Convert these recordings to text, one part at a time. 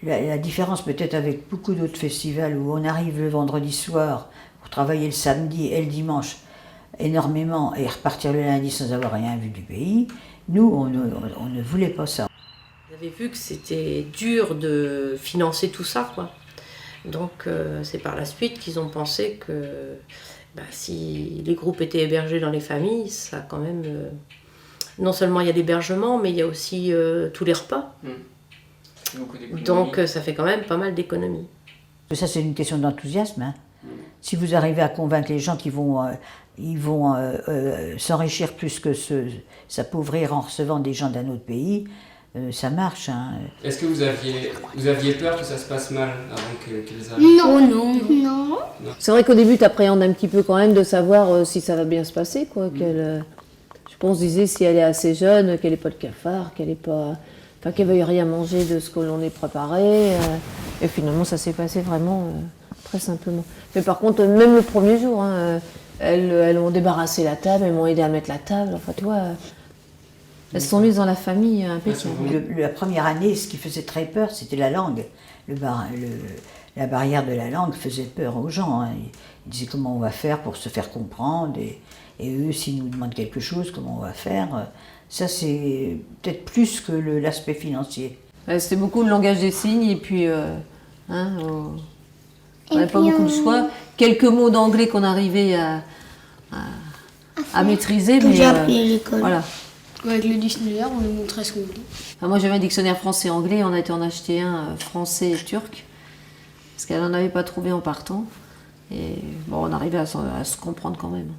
La différence peut-être avec beaucoup d'autres festivals où on arrive le vendredi soir pour travailler le samedi et le dimanche énormément et repartir le lundi sans avoir rien vu du pays, nous on ne voulait pas ça. Vous avez vu que c'était dur de financer tout ça, quoi. Donc c'est par la suite qu'ils ont pensé que si les groupes étaient hébergés dans les familles, ça quand même... non seulement il y a l'hébergement, mais il y a aussi tous les repas. Donc ça fait quand même pas mal d'économies. Ça c'est une question d'enthousiasme. Hein. Si vous arrivez à convaincre les gens qu'ils vont s'enrichir plus que s'appauvrir en recevant des gens d'un autre pays, ça marche. Hein. Est-ce que vous aviez peur que ça se passe mal avant qu'ils arrivent? Non. C'est vrai qu'au début, tu appréhendes un petit peu quand même de savoir si ça va bien se passer, quoi. Je pense, disais, si elle est assez jeune, qu'elle n'ait pas de cafard, qu'elle ne veuille rien manger de ce que l'on est préparé. Et finalement, ça s'est passé vraiment très simplement. Mais par contre, même le premier jour, hein, elles ont débarrassé la table, elles m'ont aidé à mettre la table. Enfin, tu vois, elles se sont mises dans la famille impeccable. La première année, ce qui faisait très peur, c'était la langue. La barrière de la langue faisait peur aux gens. Hein. Ils disaient comment on va faire pour se faire comprendre. Et eux, s'ils nous demandent quelque chose, comment on va faire. Ça, c'est peut-être plus que l'aspect financier. C'était beaucoup le langage des signes et puis on n'avait pas beaucoup de choix. Quelques mots d'anglais qu'on arrivait à maîtriser. Tout j'ai appris à l'école. Voilà. Avec le dictionnaire, on nous montrait ce qu'on dit. Enfin, moi j'avais un dictionnaire français-anglais, on a été en acheter un français et turc. Parce qu'elle n'en avait pas trouvé en partant. Et bon, on arrivait à se comprendre quand même.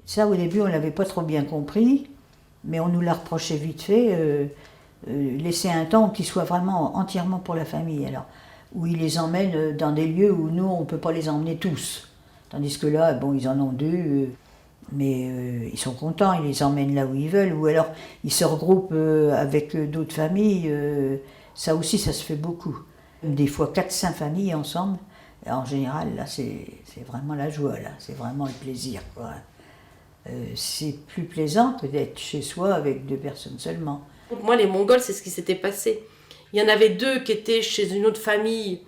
Ça, au début, on ne l'avait pas trop bien compris, mais on nous l'a reproché vite fait. Laisser un temps qui soit vraiment entièrement pour la famille, alors, où ils les emmènent dans des lieux où nous, on ne peut pas les emmener tous. Tandis que là, bon, ils en ont deux, mais ils sont contents, ils les emmènent là où ils veulent, ou alors ils se regroupent avec d'autres familles. Ça aussi, ça se fait beaucoup. Des fois 4-5 familles ensemble. Et en général, là, c'est vraiment la joie, là. C'est vraiment le plaisir, quoi. C'est plus plaisant que d'être chez soi avec 2 personnes seulement. Pour moi, les Mongols, c'est ce qui s'était passé. Il y en avait 2 qui étaient chez une autre famille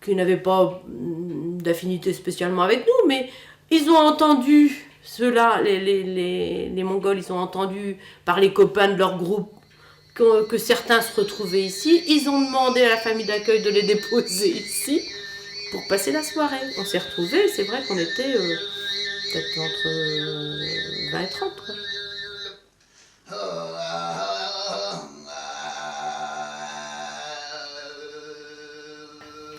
qui n'avait pas d'affinité spécialement avec nous, mais ils ont entendu, ceux-là, les Mongols, ils ont entendu par les copains de leur groupe que certains se retrouvaient ici. Ils ont demandé à la famille d'accueil de les déposer ici pour passer la soirée. On s'est retrouvés, c'est vrai qu'on était peut-être entre 20 et 30, quoi.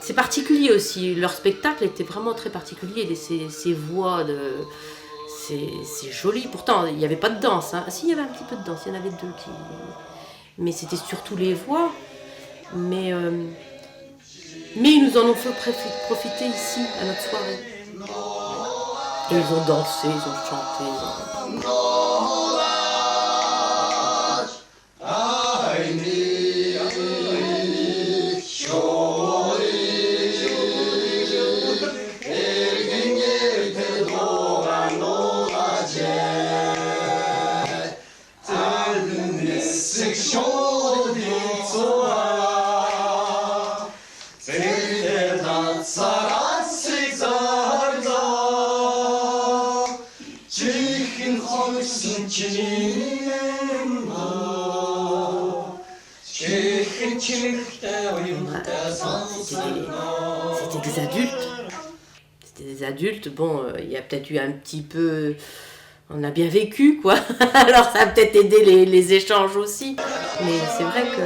C'est particulier aussi, leur spectacle était vraiment très particulier, ces voix, c'est joli. Pourtant, il n'y avait pas de danse, hein. Si, il y avait un petit peu de danse, il y en avait 2 qui... Mais c'était surtout les voix. Mais ils nous en ont fait profiter ici, à notre soirée. Et ils ont dansé, ils ont chanté. C'était des adultes. c'était des adultes, bon, il y a peut-être eu un petit peu... On a bien vécu, quoi. Alors ça a peut-être aidé les échanges aussi. Mais c'est vrai que...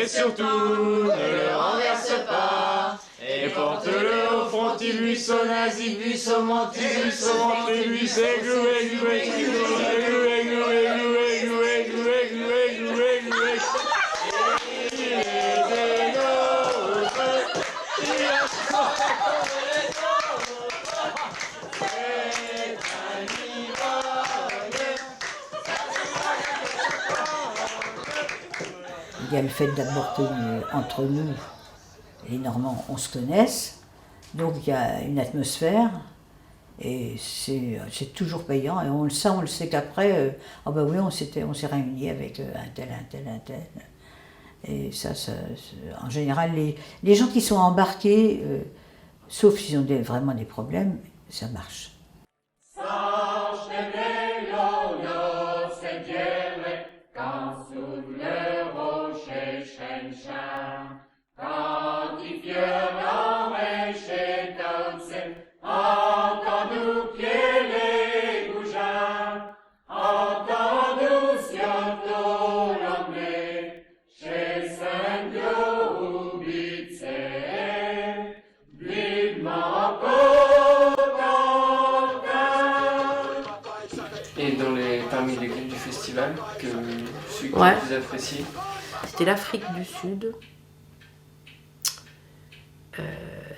Et surtout, ne le renverse pas. Et porte-le au front, buisson, nazi, buisson, menti, buisson, montré, buisson, Il y a le fait d'abord que entre nous, les Normands, on se connaisse, donc il y a une atmosphère, et c'est toujours payant, et on le sait qu'après, ah ben oui, on s'est réunis avec un tel, et ça en général, les gens qui sont embarqués, sauf s'ils ont vraiment des problèmes, ça marche. Et parmi les groupes du festival, celui que Ouais. vous appréciez? C'était l'Afrique du Sud.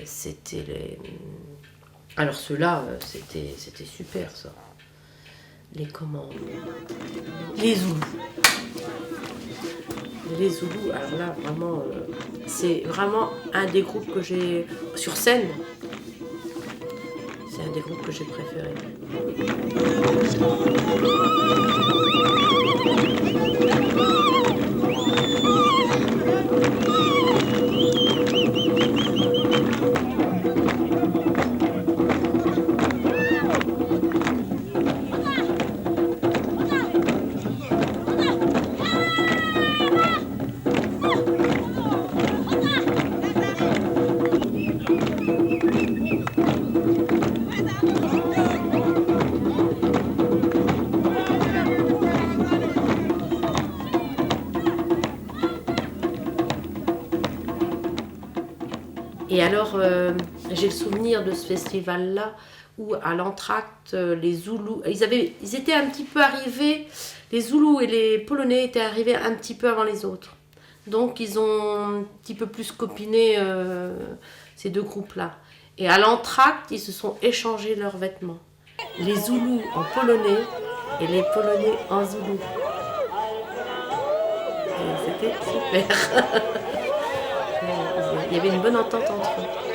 C'était les... Alors ceux-là, c'était super, ça. Les comment? Les Zoulous. Les Zoulous, alors là, vraiment, c'est vraiment un des groupes que j'ai... Sur scène, c'est un des groupes que j'ai préférés. Et alors, j'ai le souvenir de ce festival-là où à l'entracte, les Zoulous, ils étaient un petit peu arrivés, les Zoulous et les Polonais étaient arrivés un petit peu avant les autres. Donc ils ont un petit peu plus copiné ces deux groupes-là. Et à l'entracte, ils se sont échangés leurs vêtements. Les Zoulous en polonais et les Polonais en Zoulou. Et c'était super. Il y avait une bonne entente entre eux.